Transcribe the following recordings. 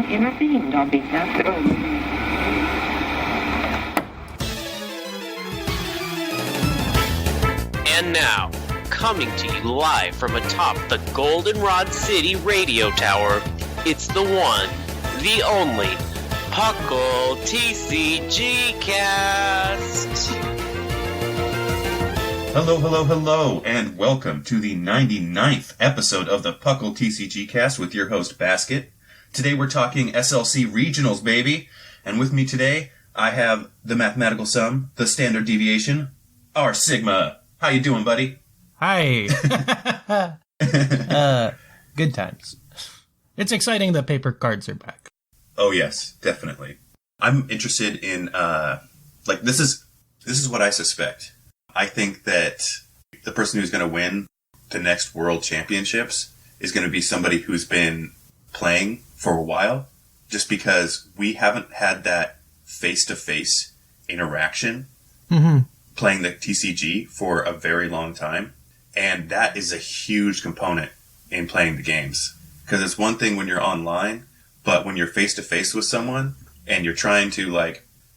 intervened on behalf of... And now, coming to you live from atop the Goldenrod City radio tower, it's the one, the only, PUCL TCGcast. Hello, and welcome to the 99th episode of the PUCL TCGcast with your host, Basket. Today we're talking SLC Regionals, baby. And with me today, I have the mathematical sum, the standard deviation, R.Sigma. How you doing, buddy? Hi. Good times. It's exciting that paper cards are back. Oh, yes, definitely. I'm interested in, this is what I suspect. I think that the person who's going to win the next World Championships is going to be somebody who's been playing for a while, just because we haven't had that face-to-face interaction playing the TCG for a very long time. And that is a huge component in playing the games. Because it's one thing when you're online, but when you're face-to-face with someone and you're trying to,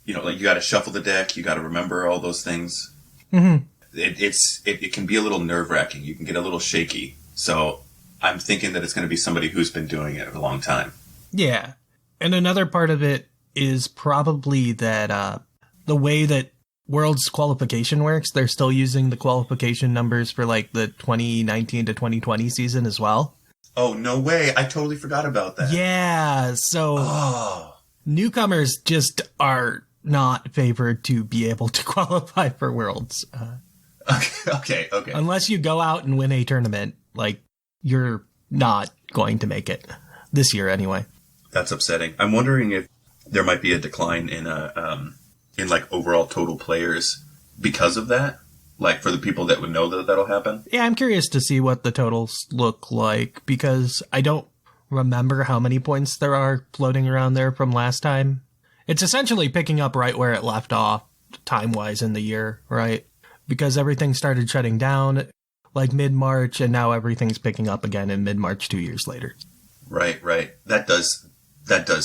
you got to shuffle the deck, you got to remember all those things. Mm-hmm. It can be a little nerve-wracking. You can get a little shaky. So I'm thinking that it's going to be somebody who's been doing it a long time. Yeah. And another part of it is probably that the way that World's qualification works, they're still using the qualification numbers for the 2019 to 2020 season as well. Oh, no way. I totally forgot about that. Yeah. So newcomers just are not favored to be able to qualify for Worlds. Okay. Unless you go out and win a tournament, you're not going to make it this year anyway. That's upsetting. I'm wondering if there might be a decline in overall total players because of that. For the people that would know that that'll happen. Yeah, I'm curious to see what the totals look like because I don't remember how many points there are floating around there from last time. It's essentially picking up right where it left off time-wise in the year, right? Because everything started shutting down mid-March, and now everything's picking up again in mid-March 2 years later. Right. That does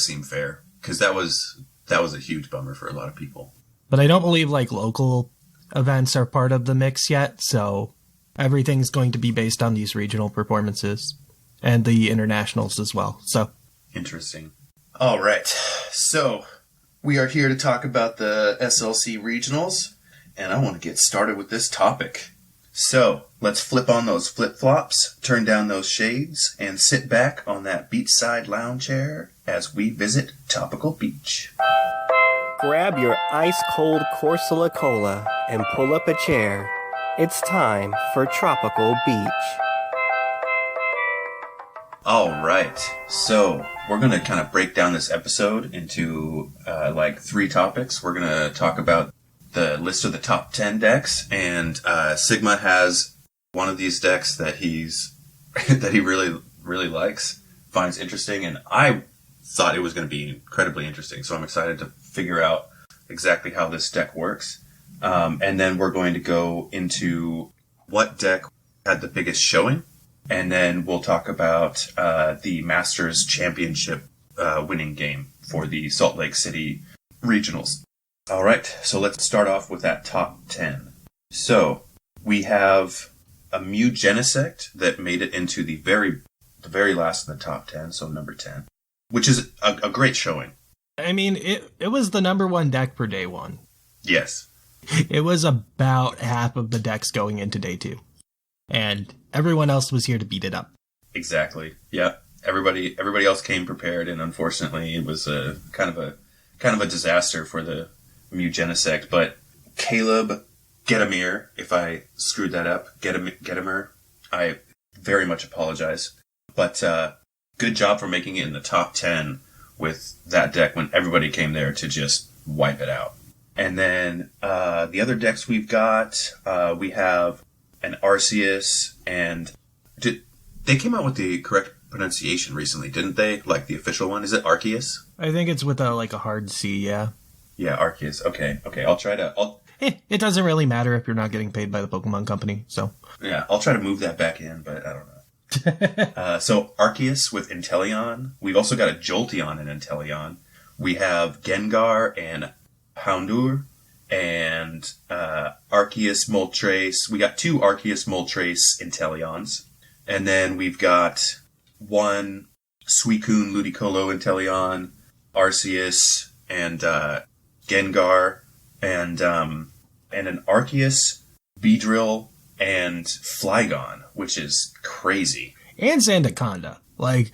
seem fair, because that was a huge bummer for a lot of people. But I don't believe local events are part of the mix yet, so everything's going to be based on these regional performances and the internationals as well. So interesting. All right. So we are here to talk about the SLC regionals, and I want to get started with this topic. So let's flip on those flip-flops, turn down those shades, and sit back on that beachside lounge chair as we visit Topical Beach. Grab your ice-cold Corsola Cola and pull up a chair. It's time for Tropical Beach. All right. So we're going to kind of break down this episode into 3 topics. We're going to talk about the list of the top 10 decks, and Sigma has one of these decks that he really, really likes, finds interesting, and I thought it was going to be incredibly interesting. So I'm excited to figure out exactly how this deck works. And then we're going to go into what deck had the biggest showing. And then we'll talk about the Masters Championship winning game for the Salt Lake City Regionals. All right, so let's start off with that top 10. So we have a Mew Genesect that made it into the very last in the top 10, so number 10, which is a great showing. I mean, it was the number 1 deck for day 1. Yes. It was about half of the decks going into day 2. And everyone else was here to beat it up. Exactly. Yeah. Everybody else came prepared, and unfortunately it was a kind of a disaster for the Mew Genesect. But Caleb Getamir, if I screwed that up, Getamir, I very much apologize. But good job for making it in the top 10 with that deck when everybody came there to just wipe it out. And then the other decks we've got, we have an Arceus, and they came out with the correct pronunciation recently, didn't they? The official one. Is it Arceus? I think it's with a hard C, yeah. Yeah, Arceus. Okay. I'll try to... It doesn't really matter if you're not getting paid by the Pokemon Company, so... Yeah, I'll try to move that back in, but I don't know. So Arceus with Inteleon. We've also got a Jolteon and Inteleon. We have Gengar and Houndour. And Arceus, Moltres. We got 2 Arceus, Moltres, Inteleons. And then we've got 1 Suicune, Ludicolo, Inteleon, Arceus, and Gengar, and an Arceus, Beedrill, and Flygon, which is crazy. And Sandaconda. Like,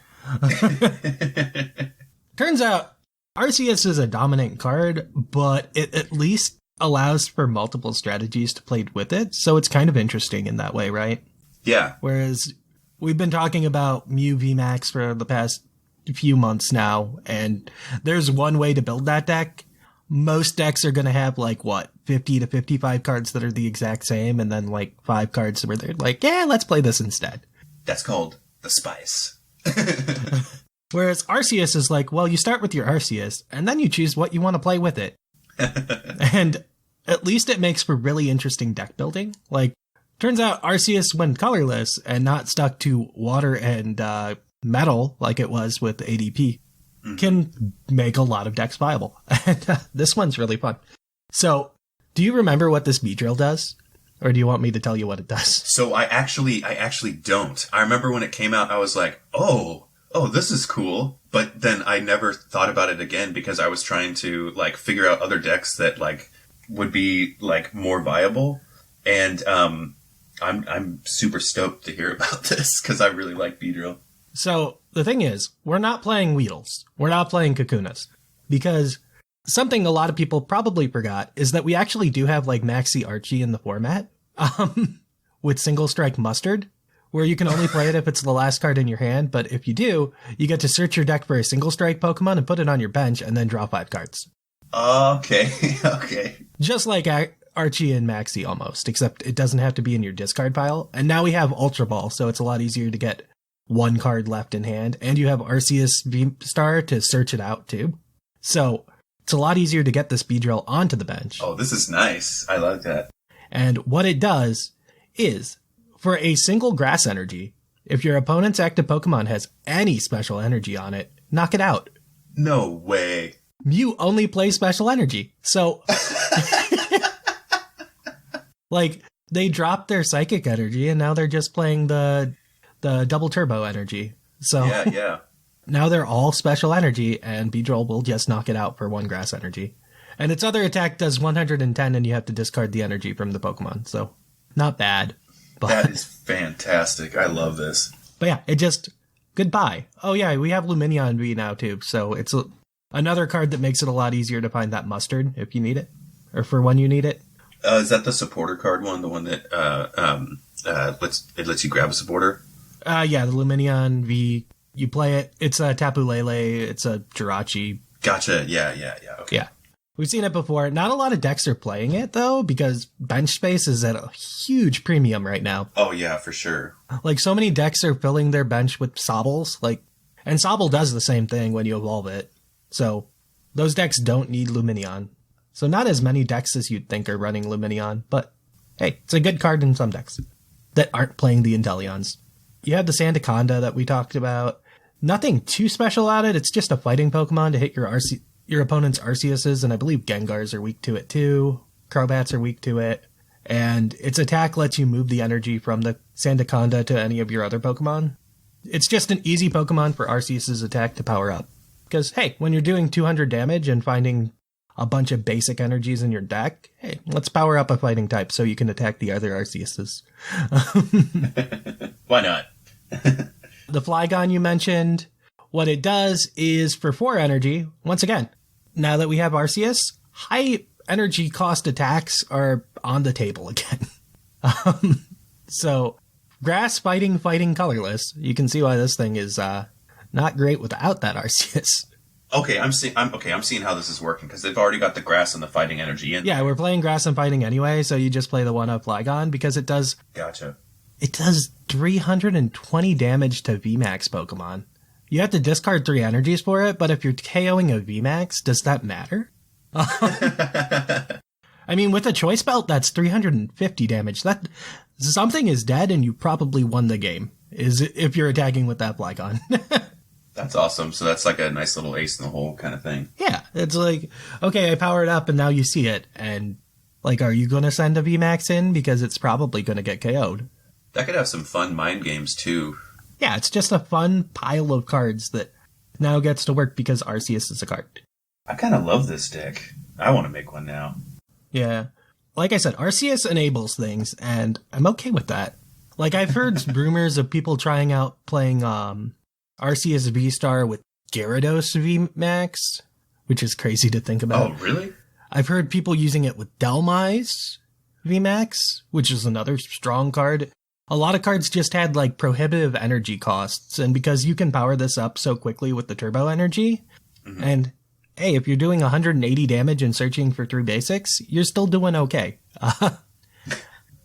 turns out Arceus is a dominant card, but it at least allows for multiple strategies to play with it, so it's kind of interesting in that way, right? Yeah. Whereas we've been talking about Mew VMAX for the past few months now, and there's one way to build that deck. Most decks are going to have, 50 to 55 cards that are the exact same, and then, 5 cards where they're like, yeah, let's play this instead. That's called the spice. Whereas Arceus is you start with your Arceus, and then you choose what you want to play with it. And at least it makes for really interesting deck building. Turns out Arceus, when colorless and not stuck to water and metal like it was with ADP, can make a lot of decks viable. And this one's really fun. So, do you remember what this Beedrill does? Or do you want me to tell you what it does? So I actually don't. I remember when it came out, I was like, oh, this is cool. But then I never thought about it again because I was trying to figure out other decks that would be more viable. And I'm super stoked to hear about this because I really like Beedrill. So the thing is, we're not playing Weedles. We're not playing Kakunas. Because something a lot of people probably forgot is that we actually do have Maxi Archie in the format with Single Strike Mustard, where you can only play it if it's the last card in your hand. But if you do, you get to search your deck for a Single Strike Pokemon and put it on your bench and then draw 5 cards. Okay, okay. Just like Archie and Maxi almost, except it doesn't have to be in your discard pile. And now we have Ultra Ball, so it's a lot easier to get 1 card left in hand. And you have Arceus V-Star to search it out too. So it's a lot easier to get this Beedrill onto the bench. Oh, this is nice. I like that. And what it does is, for a single grass energy, if your opponent's active Pokemon has any special energy on it, knock it out. No way. Mew only plays special energy. So, they dropped their psychic energy and now they're just playing the double turbo energy. So, yeah. Now they're all special energy and Beedrill will just knock it out for 1 grass energy. And its other attack does 110 and you have to discard the energy from the Pokemon. So, not bad. But, that is fantastic. I love this. But yeah, it just, goodbye. Oh yeah, we have Luminion V now too. So it's another card that makes it a lot easier to find that mustard if you need it. Or for when you need it. Is that the supporter card one? The one that lets you grab a supporter? Yeah, the Luminion V. You play it. It's a Tapu Lele. It's a Jirachi. Gotcha. Yeah. Okay. Yeah. We've seen it before. Not a lot of decks are playing it, though, because bench space is at a huge premium right now. Oh, yeah, for sure. So many decks are filling their bench with Sobbles. And Sobble does the same thing when you evolve it. So those decks don't need Luminion. So not as many decks as you'd think are running Luminion, but hey, it's a good card in some decks that aren't playing the Inteleons. You have the Sandaconda that we talked about. Nothing too special at it. It's just a fighting Pokemon to hit your opponent's Arceuses, and I believe Gengars are weak to it too. Crobats are weak to it. And its attack lets you move the energy from the Sandaconda to any of your other Pokemon. It's just an easy Pokemon for Arceus' attack to power up. Because, hey, when you're doing 200 damage and finding a bunch of basic energies in your deck, hey, let's power up a fighting type so you can attack the other Arceuses. Why not? The Flygon you mentioned, what it does is for 4 energy, once again, now that we have Arceus, high energy cost attacks are on the table again. So, grass fighting colorless. You can see why this thing is not great without that Arceus. Okay, I'm seeing how this is working because they've already got the grass and the fighting energy in. Yeah, we're playing grass and fighting anyway, so you just play the 1-up Flygon because it does. Gotcha. It does 320 damage to VMAX Pokemon. You have to discard 3 energies for it, but if you're KOing a VMAX, does that matter? I mean, with a Choice Belt, that's 350 damage. That something is dead and you probably won the game. is if you're attacking with that Flygon. That's awesome. So that's like a nice little ace in the hole kind of thing. Yeah, it's like, okay, I power it up and now you see it. And, like, are you going to send a VMAX in? Because it's probably going to get KO'd. That could have some fun mind games, too. Yeah, it's just a fun pile of cards that now gets to work because Arceus is a card. I kind of love this deck. I want to make one now. Yeah. Like I said, Arceus enables things, and I'm okay with that. Like, I've heard rumors of people trying out playing Arceus V-Star with Gyarados VMAX, which is crazy to think about. Oh, really? I've heard people using it with Delmise VMAX, which is another strong card. A lot of cards just had, like, prohibitive energy costs, and because you can power this up so quickly with the turbo energy, and, hey, if you're doing 180 damage and searching for 3 basics, you're still doing okay.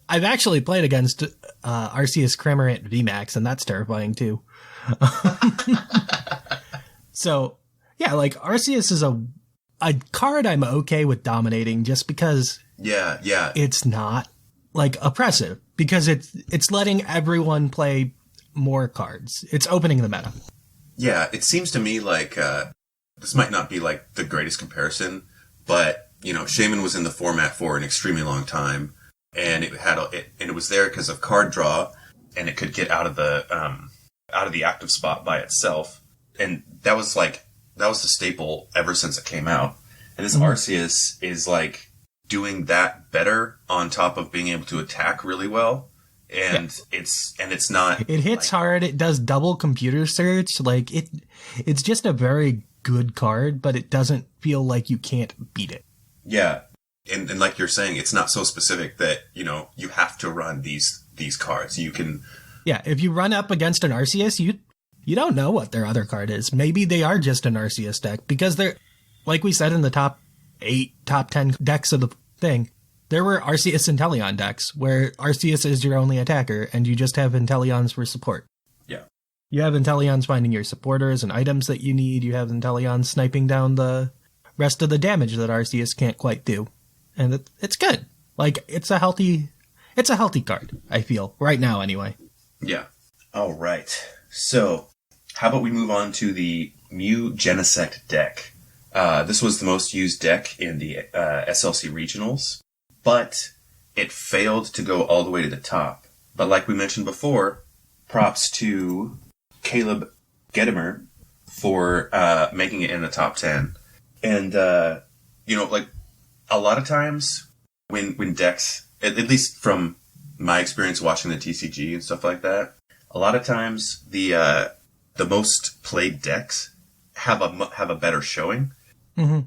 I've actually played against Arceus Cramorant VMAX, and that's terrifying, too. So, yeah, like, Arceus is a card I'm okay with dominating just because Yeah. it's not, like, oppressive. Because it's letting everyone play more cards. It's opening the meta. Yeah, it seems to me like this might not be like the greatest comparison, but you know, Shaman was in the format for an extremely long time, and it was there because of card draw, and it could get out of the active spot by itself, and that was the staple ever since it came out. And this Arceus is like doing that better on top of being able to attack really well. And it's not... It hits hard, it does double computer search, like, it's just a very good card, but it doesn't feel like you can't beat it. Yeah. And like you're saying, it's not so specific that, you know, you have to run these cards. You can... Yeah, if you run up against an Arceus, you don't know what their other card is. Maybe they are just an Arceus deck, because they're, like we said in the top 10 decks of the thing, there were Arceus Inteleon decks where Arceus is your only attacker and you just have Inteleons for support. Yeah. You have Inteleons finding your supporters and items that you need. You have Inteleons sniping down the rest of the damage that Arceus can't quite do. And it's good. Like, it's a healthy card, I feel. Right now, anyway. Yeah. All right. So, how about we move on to the Mew Genesect deck? This was the most used deck in the SLC regionals, but it failed to go all the way to the top. But like we mentioned before, props to Caleb Gedimer for making it in the top 10. And, you know, like, a lot of times when decks, at least from my experience watching the TCG and stuff like that, a lot of times the most played decks have a better showing. Mm-hmm.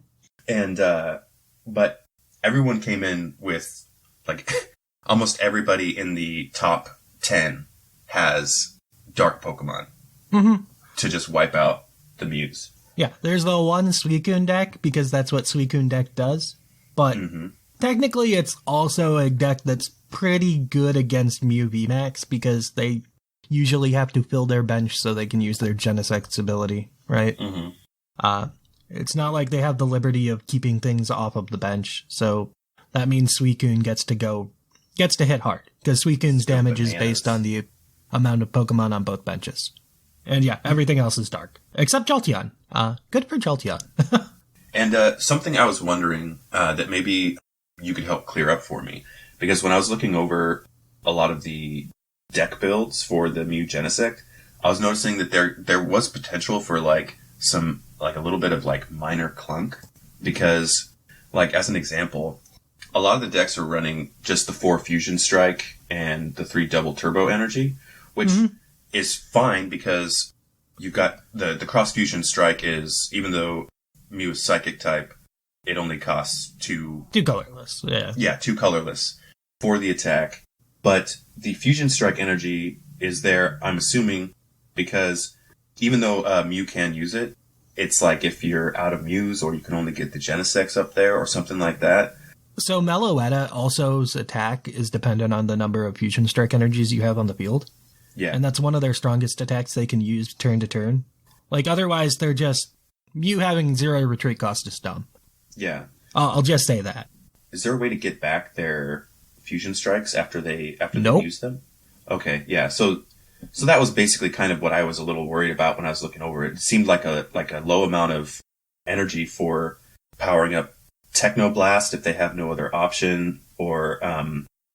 And, but everyone came in with, like, almost everybody in the top 10 has dark Pokemon to just wipe out the Mews. Yeah, there's the one Suicune deck, because that's what Suicune deck does. But technically it's also a deck that's pretty good against Mew VMAX, because they usually have to fill their bench so they can use their Genesect's ability, right? It's not like they have the liberty of keeping things off of the bench, so that means Suicune gets to hit hard, because Suicune's damage is based on the amount of Pokemon on both benches. And yeah, everything else is dark. Except Jolteon. Good for Jolteon. And something I was wondering that maybe you could help clear up for me, because when I was looking over a lot of the deck builds for the Mew Genesect, I was noticing that there was potential for a little bit of like minor clunk, because like as an example, a lot of the decks are running just the 4 Fusion Strike and the 3 double turbo energy, which is fine because you've got the cross Fusion Strike is, even though Mew is psychic type, it only costs 2 colorless. Yeah, 2 colorless for the attack. But the Fusion Strike energy is there, I'm assuming, because even though Mew can use it, it's like if you're out of Mews, or you can only get the Genesects up there or something like that. So Meloetta also's attack is dependent on the number of Fusion Strike energies you have on the field. Yeah. And that's one of their strongest attacks they can use turn to turn. Like, otherwise they're just... Mew having 0 retreat cost is dumb. Yeah. I'll just say that. Is there a way to get back their Fusion Strikes after they Nope. use them? Okay, yeah. So So that was basically kind of what I was a little worried about when I was looking over it. It seemed like a low amount of energy for powering up Technoblast if they have no other option, or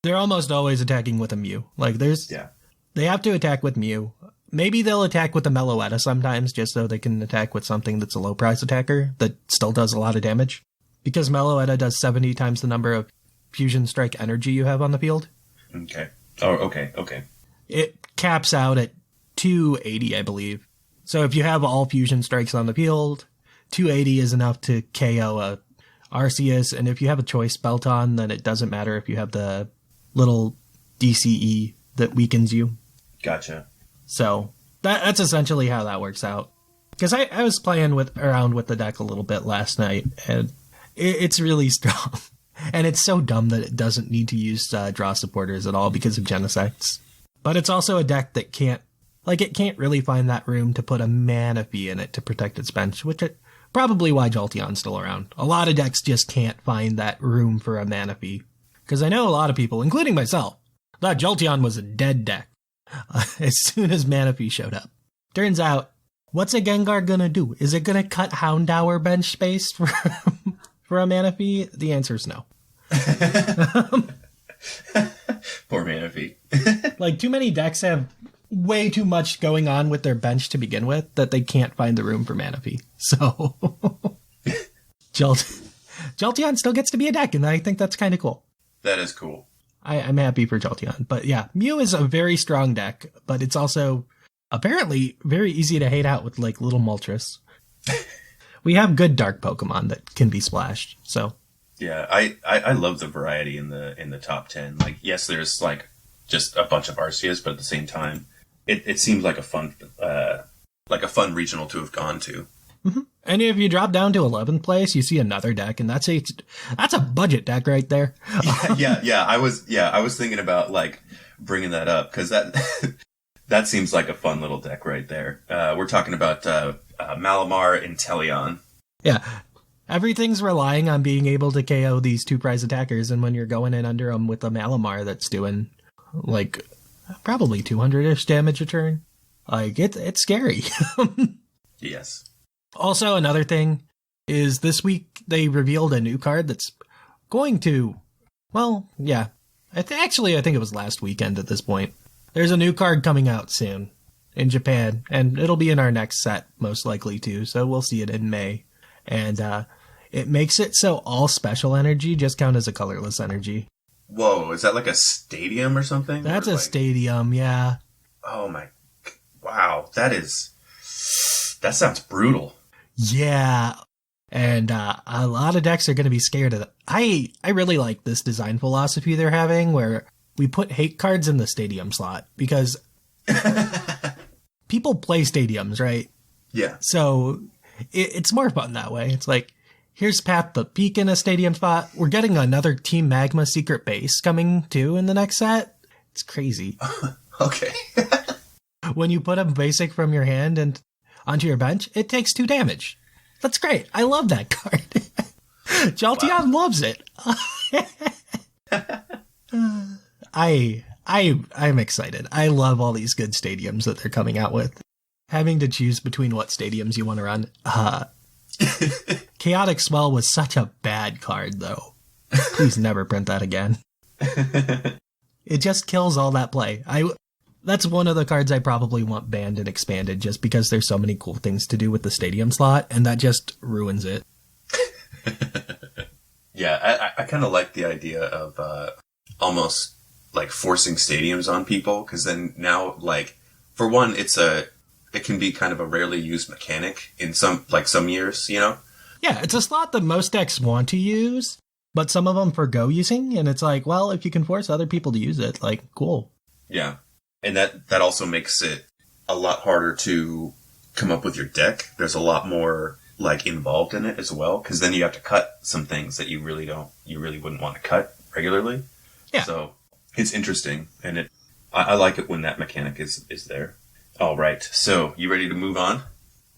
They're almost always attacking with a Mew. Like, they have to attack with Mew. Maybe they'll attack with a Meloetta sometimes, just so they can attack with something that's a low price attacker that still does a lot of damage. Because Meloetta does 70 times the number of Fusion Strike energy you have on the field. Okay. Oh, okay. It caps out at 280, I believe. So if you have all Fusion Strikes on the field, 280 is enough to KO a Arceus, and if you have a choice belt on, then it doesn't matter if you have the little DCE that weakens you. Gotcha. So that's essentially how that works out. Because I was playing around with the deck a little bit last night, and it's really strong. And it's so dumb that it doesn't need to use draw supporters at all because of Genesects. But it's also a deck that can't really find that room to put a Manaphy in it to protect its bench, which is probably why Jolteon's still around. A lot of decks just can't find that room for a Manaphy. Because I know a lot of people, including myself, thought Jolteon was a dead deck as soon as Manaphy showed up. Turns out, what's a Gengar gonna do? Is it gonna cut Houndour bench space for a Manaphy? The answer is no. Poor Manaphy. Like, too many decks have way too much going on with their bench to begin with that they can't find the room for Manaphy. So, Jolteon still gets to be a deck, and I think that's kind of cool. That is cool. I'm happy for Jolteon. But yeah, Mew is a very strong deck, but it's also apparently very easy to hate out with, like, little Moltres. We have good dark Pokemon that can be splashed, so. Yeah, I love the variety in the top 10. Like, yes, there's, like, just a bunch of Arceus, but at the same time, it seems like a fun regional to have gone to. Mm-hmm. And if you drop down to 11th place, you see another deck, and that's a budget deck right there. Yeah. I was thinking about, like, bringing that up because that seems like a fun little deck right there. We're talking about Malamar Inteleon. Yeah, everything's relying on being able to KO these 2 prize attackers, and when you're going in under them with a Malamar that's doing, like, probably 200-ish damage a turn, like, it's scary. Yes. Also, another thing is this week they revealed a new card that's going to, well, yeah. I think it was last weekend at this point. There's a new card coming out soon in Japan, and it'll be in our next set, most likely too, so we'll see it in May. And it makes it so all special energy just count as a colorless energy. Whoa, is that like a stadium or something? That's or a stadium, yeah. Oh my, wow, that sounds brutal. Yeah, and a lot of decks are going to be scared of it. I really like this design philosophy they're having, where we put hate cards in the stadium slot, because people play stadiums, right? Yeah. So it's more fun that way. It's like, here's Path the Peak in a stadium spot. We're getting another Team Magma secret base coming too in the next set. It's crazy. Okay. When you put a basic from your hand and onto your bench, it takes 2 damage. That's great. I love that card. Jolteon loves it. I'm excited. I love all these good stadiums that they're coming out with. Having to choose between what stadiums you want to run. Chaotic Swell was such a bad card, though. Please never print that again. It just kills all that play. That's one of the cards I probably want banned and expanded, just because there's so many cool things to do with the stadium slot, and that just ruins it. Yeah, I kind of like the idea of almost like forcing stadiums on people, because then now, like, for one, it can be kind of a rarely used mechanic in some years, you know? Yeah, it's a slot that most decks want to use, but some of them forgo using, and it's like, well, if you can force other people to use it, like, cool. Yeah. And that also makes it a lot harder to come up with your deck. There's a lot more, like, involved in it as well, because then you have to cut some things that you really wouldn't want to cut regularly. Yeah. So it's interesting, and I like it when that mechanic is there. All right. So you ready to move on?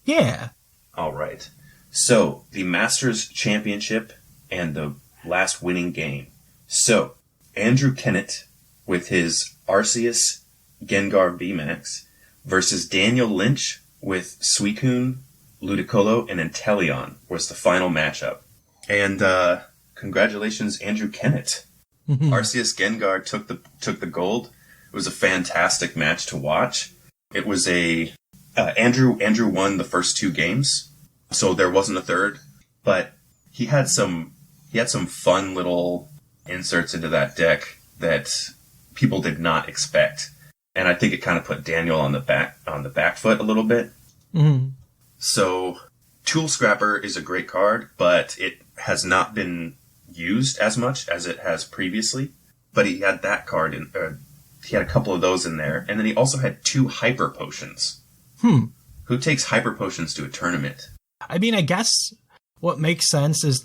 Yeah. All right. So the Masters Championship and the last winning game. So Andrew Kennett with his Arceus, Gengar VMAX versus Daniel Lynch with Suicune, Ludicolo, and Inteleon was the final matchup. And congratulations, Andrew Kennett. Arceus Gengar took the gold. It was a fantastic match to watch. It was Andrew won the first 2 games, so there wasn't a third, but he had some fun little inserts into that deck that people did not expect. And I think it kind of put Daniel on the back foot a little bit. Mm-hmm. So Tool Scrapper is a great card, but it has not been used as much as it has previously. But he had that card he had a couple of those in there, and then he also had 2 Hyper Potions. Who takes Hyper Potions to a tournament? I mean, I guess what makes sense is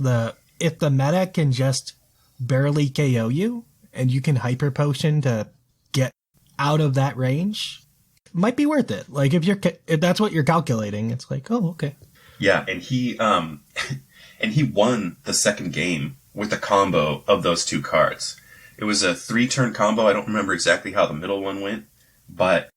if the meta can just barely KO you, and you can Hyper Potion to get out of that range, it might be worth it. Like, if that's what you're calculating, it's like, oh, okay. Yeah, and he won the second game with a combo of those 2 cards. It was a 3-turn combo. I don't remember exactly how the middle one went, but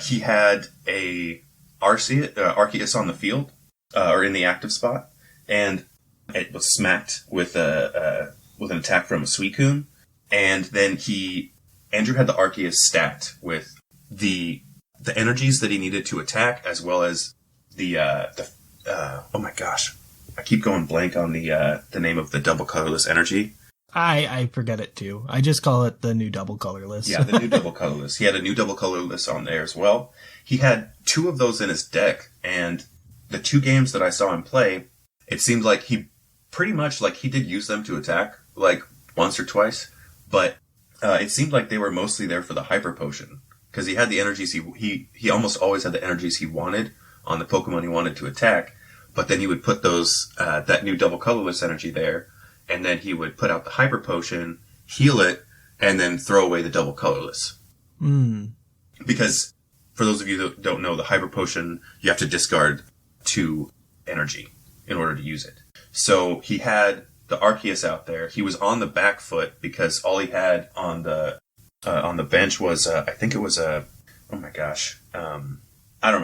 he had a Arceus on the field, or in the active spot, and it was smacked with an attack from a Suicune, and then Andrew had the Arceus stacked with the energies that he needed to attack, as well as oh my gosh, I keep going blank on the name of the double colorless energy. I forget it too. I just call it the new double colorless. Yeah, the new double colorless. He had a new double colorless on there as well. He had 2 of those in his deck, and the 2 games that I saw him play, it seemed like he pretty much, like, he did use them to attack, like, once or twice, but it seemed like they were mostly there for the Hyper Potion, because he had the energies he almost always had the energies he wanted on the Pokemon he wanted to attack, but then he would put that new double colorless energy there, and then he would put out the Hyper Potion, heal it, and then throw away the double colorless. Because, for those of you that don't know, the Hyper Potion, you have to discard 2 energy in order to use it. So he had the Arceus out there. He was on the back foot because all he had on the bench was, I think it was oh my gosh, I don't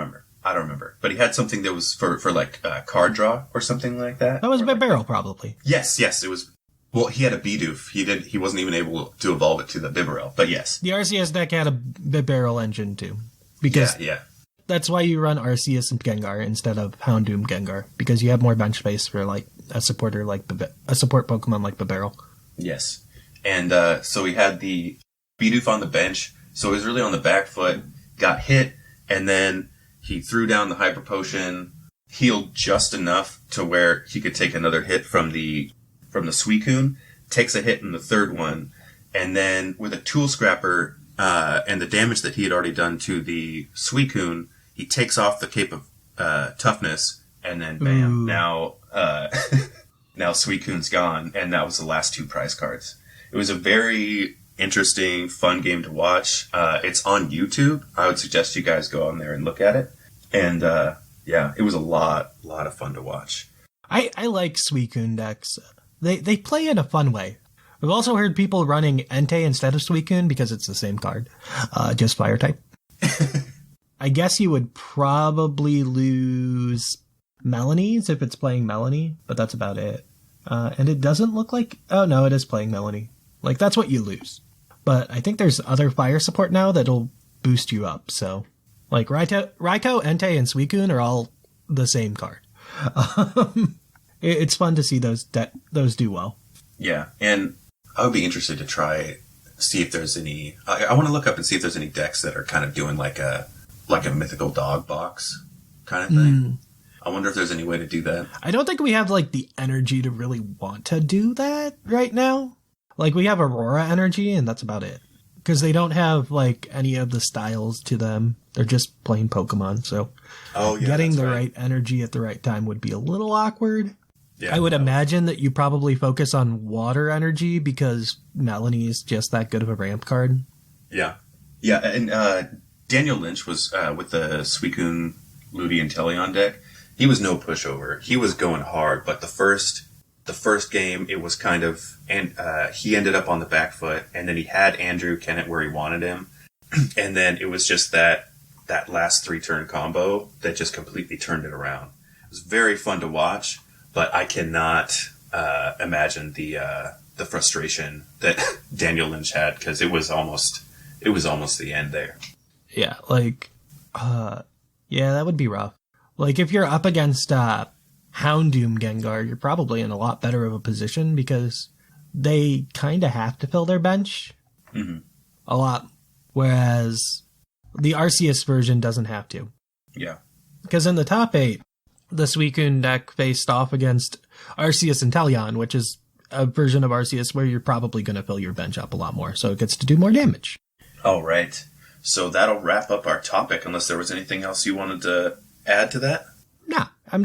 remember. But he had something that was for like card draw or something like that. That was Bibarel, probably. Yes, it was. Well, he had a Bidoof. He wasn't even able to evolve it to the Bibarel, but yes. The Arceus deck had a Bibarel engine too. Because yeah. That's why you run Arceus and Gengar instead of Houndoom Gengar, because you have more bench space for like a support Pokemon like Bibarel. Yes. And so he had the Bidoof on the bench, so he was really on the back foot, got hit, and then he threw down the Hyper Potion, healed just enough to where he could take another hit from the Suicune, takes a hit in the third one, and then with a Tool Scrapper and the damage that he had already done to the Suicune, he takes off the Cape of Toughness, and then bam, now Suicune's gone, and that was the last 2 prize cards. It was a very interesting, fun game to watch. It's on YouTube. I would suggest you guys go on there and look at it. And yeah, it was a lot of fun to watch. I like Suicune decks. They play in a fun way. We've also heard people running Entei instead of Suicune because it's the same card, just fire type. I guess you would probably lose Melanies if it's playing Melanie, but that's about it. And it doesn't look like... Oh, no, it is playing Melanie. Like, that's what you lose. But I think there's other fire support now that'll boost you up, so... Like, Raikou, Entei, and Suicune are all the same card. It's fun to see those do well. Yeah, and I would be interested to see if there's any... I want to look up and see if there's any decks that are kind of doing like a mythical dog box kind of thing. I wonder if there's any way to do that. I don't think we have, like, the energy to really want to do that right now. Like, we have Aurora energy, and that's about it. Because they don't have, like, any of the styles to them. They're just plain Pokemon, so getting the right energy at the right time would be a little awkward. Yeah, I would imagine that you probably focus on water energy because Melanie is just that good of a ramp card. Yeah. Yeah, and Daniel Lynch was with the Suicune, Ludi, and Inteleon deck. He was no pushover. He was going hard, but the first game, it was kind of... and he ended up on the back foot, and then he had Andrew Kennett where he wanted him, And then it was just that last 3-turn combo that just completely turned it around. It was very fun to watch, but I cannot imagine the frustration that Daniel Lynch had, because it was almost the end there. Yeah, like, yeah, that would be rough. Like, if you're up against Houndoom Gengar, you're probably in a lot better of a position because they kind of have to fill their bench a lot, whereas the Arceus version doesn't have to. Yeah. Because in the top 8, the Suicune deck faced off against Arceus and Teleon, which is a version of Arceus where you're probably going to fill your bench up a lot more, so it gets to do more damage. All right. So that'll wrap up our topic, unless there was anything else you wanted to add to that? Nah, I'm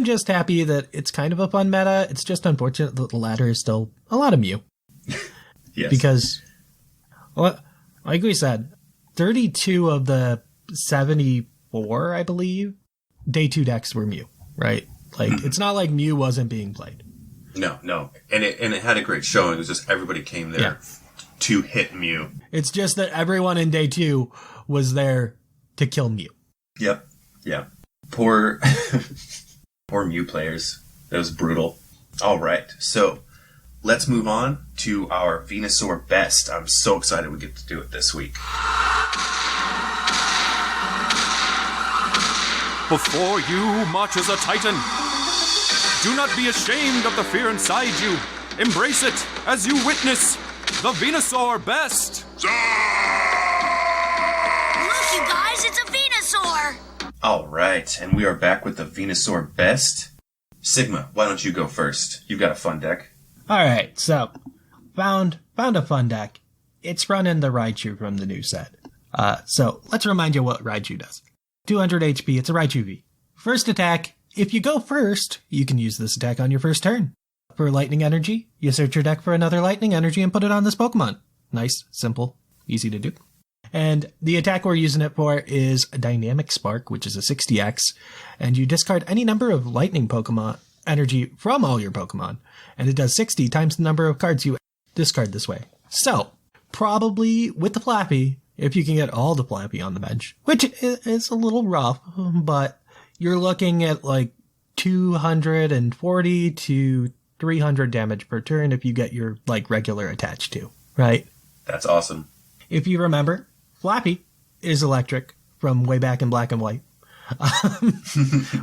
just happy that it's kind of a fun meta. It's just unfortunate that the ladder is still a lot of Mew. Yes. Because, well, like we said, 32 of the 74, I believe, day 2 decks were Mew, right? Like, it's not like Mew wasn't being played. No. And it had a great showing. It was just everybody came there to hit Mew. It's just that everyone in day 2 was there to kill Mew. Yep. Yeah. Poor Mew players. That was brutal. All right. So let's move on to our Venusaur Best. I'm so excited we get to do it this week. Before you marches a titan. Do not be ashamed of the fear inside you. Embrace it as you witness the Venusaur Best. Look, you guys, it's a Venusaur. All right, and we are back with the Venusaur Best. Sigma, why don't you go first? You've got a fun deck. All right, so found a fun deck. It's running the Raichu from the new set. So let's remind you what Raichu does. 200 HP, it's a Raichu V. First attack, if you go first, you can use this attack on your first turn. For Lightning Energy, you search your deck for another Lightning Energy and put it on this Pokemon. Nice, simple, easy to do. And the attack we're using it for is a Dynamic Spark, which is a 60x, and you discard any number of Lightning Pokemon energy from all your Pokemon, and it does 60 times the number of cards you discard this way. So, probably with the Flappy, if you can get all the Flappy on the bench, which is a little rough, but you're looking at like 240 to 300 damage per turn if you get your like regular attached to, right? That's awesome. If you remember, Flappy is electric from way back in Black and White,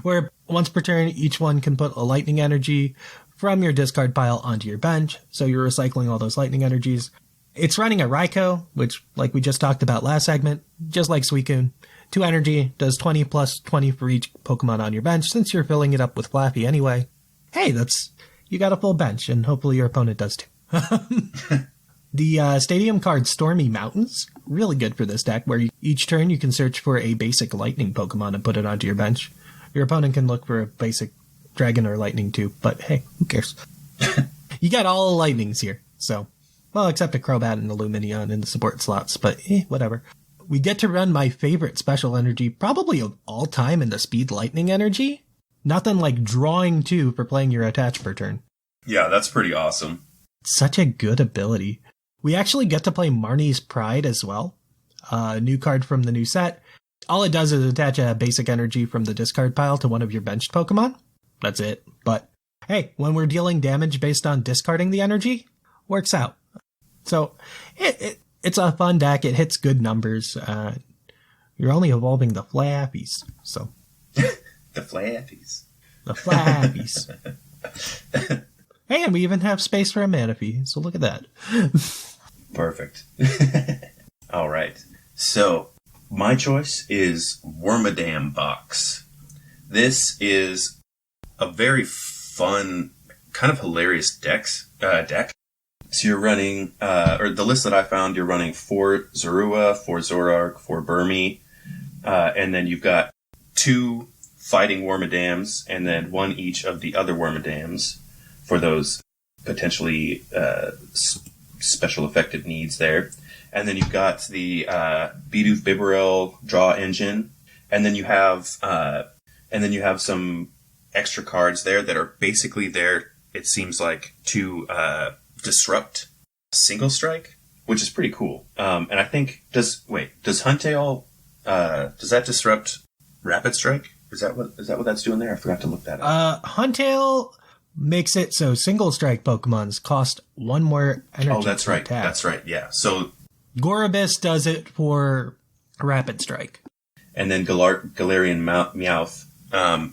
where once per turn, each one can put a lightning energy from your discard pile onto your bench, so you're recycling all those lightning energies. It's running a Raikou, which, like we just talked about last segment, just like Suicune, 2 energy, does 20 plus 20 for each Pokemon on your bench, since you're filling it up with Flappy anyway. Hey, you got a full bench, and hopefully your opponent does too. The Stadium card Stormy Mountains, really good for this deck, where each turn you can search for a basic lightning Pokemon and put it onto your bench. Your opponent can look for a basic dragon or lightning too, but hey, who cares? You got all the lightnings here, so, well, except a Crobat and a Luminion in the support slots, but whatever. We get to run my favorite special energy, probably of all time, in the Speed Lightning energy. Nothing like drawing 2 for playing your attach per turn. Yeah, that's pretty awesome. Such a good ability. We actually get to play Marnie's Pride as well. A new card from the new set. All it does is attach a basic energy from the discard pile to one of your benched Pokemon. That's it. But hey, when we're dealing damage based on discarding the energy, works out. So it's a fun deck. It hits good numbers. You're only evolving the Flappies. So The Flappies. The Flappies. Hey, and we even have space for a Manaphy, so look at that. Perfect. All right. So, my choice is Wormadam Box. This is a very fun, kind of hilarious deck. So you're running, or the list that I found, you're running 4 Zorua, 4 Zoroark, 4 Burmy, and then you've got 2 fighting Wormadams, and then 1 each of the other Wormadams for those potentially special affected needs there. And then you've got the Bidoof Bibarel draw engine, and then you have some extra cards there that are basically there, it seems like, to disrupt Single Strike. which is pretty cool. And I think, does Huntail, does that disrupt Rapid Strike? Is that what that's doing there? I forgot to look that up. Huntail makes it so single strike Pokemons cost 1 more energy. Oh, that's right. Attack. That's right. Yeah. So Gorobus does it for Rapid Strike. And then Galarian Meowth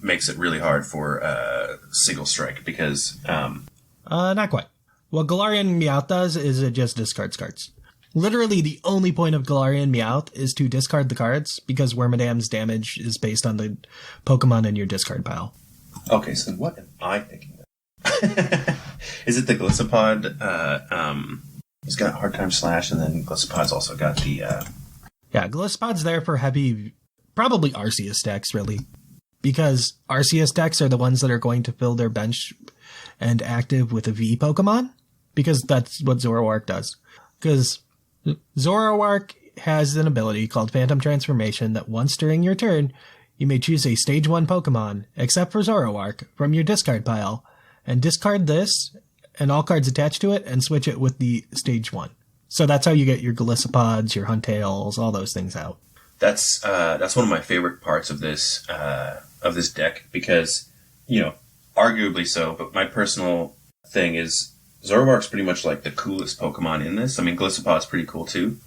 makes it really hard for single strike because not quite. What Galarian Meowth does is it just discards cards. Literally, the only point of Galarian Meowth is to discard the cards because Wormadam's damage is based on the Pokemon in your discard pile. Okay, so what am I thinking of? Is it the Gliscopod? He's got Hard Time Slash, and then Gliscopod's also got the... Yeah, Gliscopod's there for heavy... Probably Arceus decks, really. Because Arceus decks are the ones that are going to fill their bench and active with a V Pokemon. Because that's what Zoroark does. Because Zoroark has an ability called Phantom Transformation that once during your turn, you may choose a Stage 1 Pokemon, except for Zoroark, from your discard pile, and discard this, and all cards attached to it, and switch it with the Stage 1. So that's how you get your Gliscopods, your Huntails, all those things out. That's one of my favorite parts of this deck, because, arguably so, but my personal thing is Zoroark's pretty much like the coolest Pokemon in this. I mean, Gliscopod's pretty cool too.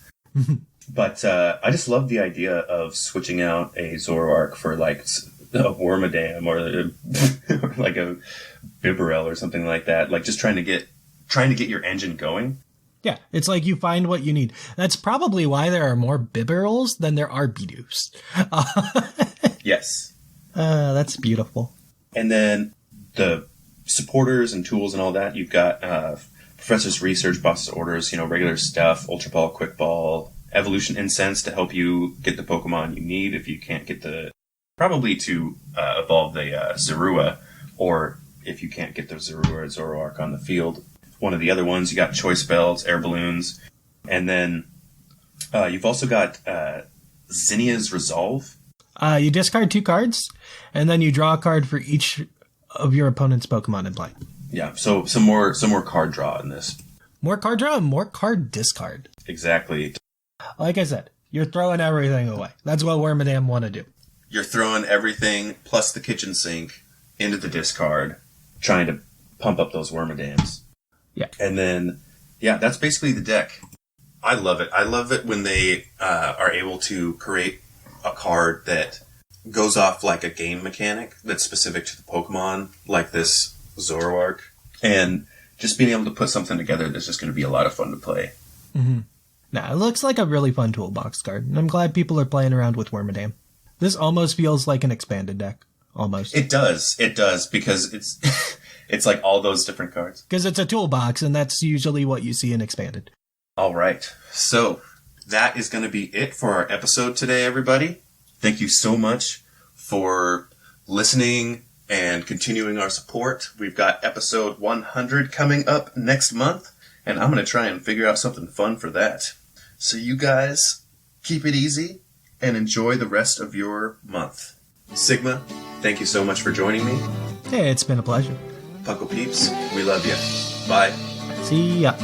But I just love the idea of switching out a Zoroark for like a Wormadam or like a Bibarel or something like that. Like just trying to get your engine going. Yeah, it's like you find what you need. That's probably why there are more Bibarels than there are Bidoof. Yes. That's beautiful. And then the supporters and tools and all that, you've got Professor's Research, Boss's Orders, regular stuff, Ultra Ball, Quick Ball, Evolution Incense to help you get the Pokemon you need if you can't get probably to evolve the Zorua, or if you can't get the Zorua or Zoroark on the field. One of the other ones, you got Choice Bells, Air Balloons, and then you've also got Zinnia's Resolve. You discard 2 cards, and then you draw a card for each of your opponent's Pokemon in play. Yeah, so some more card draw in this. More card draw and more card discard. Exactly. Like I said, you're throwing everything away. That's what Wormadam want to do. You're throwing everything plus the kitchen sink into the discard, trying to pump up those Wormadams. Yeah. And then, that's basically the deck. I love it. I love it when they are able to create a card that goes off like a game mechanic that's specific to the Pokemon, like this Zoroark. And just being able to put something together that's just going to be a lot of fun to play. Mm-hmm. Nah, it looks like a really fun toolbox card, and I'm glad people are playing around with Wormadam. This almost feels like an expanded deck. Almost. It does, because it's it's like all those different cards. Because it's a toolbox, and that's usually what you see in expanded. All right. So that is going to be it for our episode today, everybody. Thank you so much for listening and continuing our support. We've got episode 100 coming up next month, and I'm going to try and figure out something fun for that. So you guys keep it easy and enjoy the rest of your month. Sigma, thank you so much for joining me. Hey, it's been a pleasure. Puckle Peeps, we love you. Bye. See ya.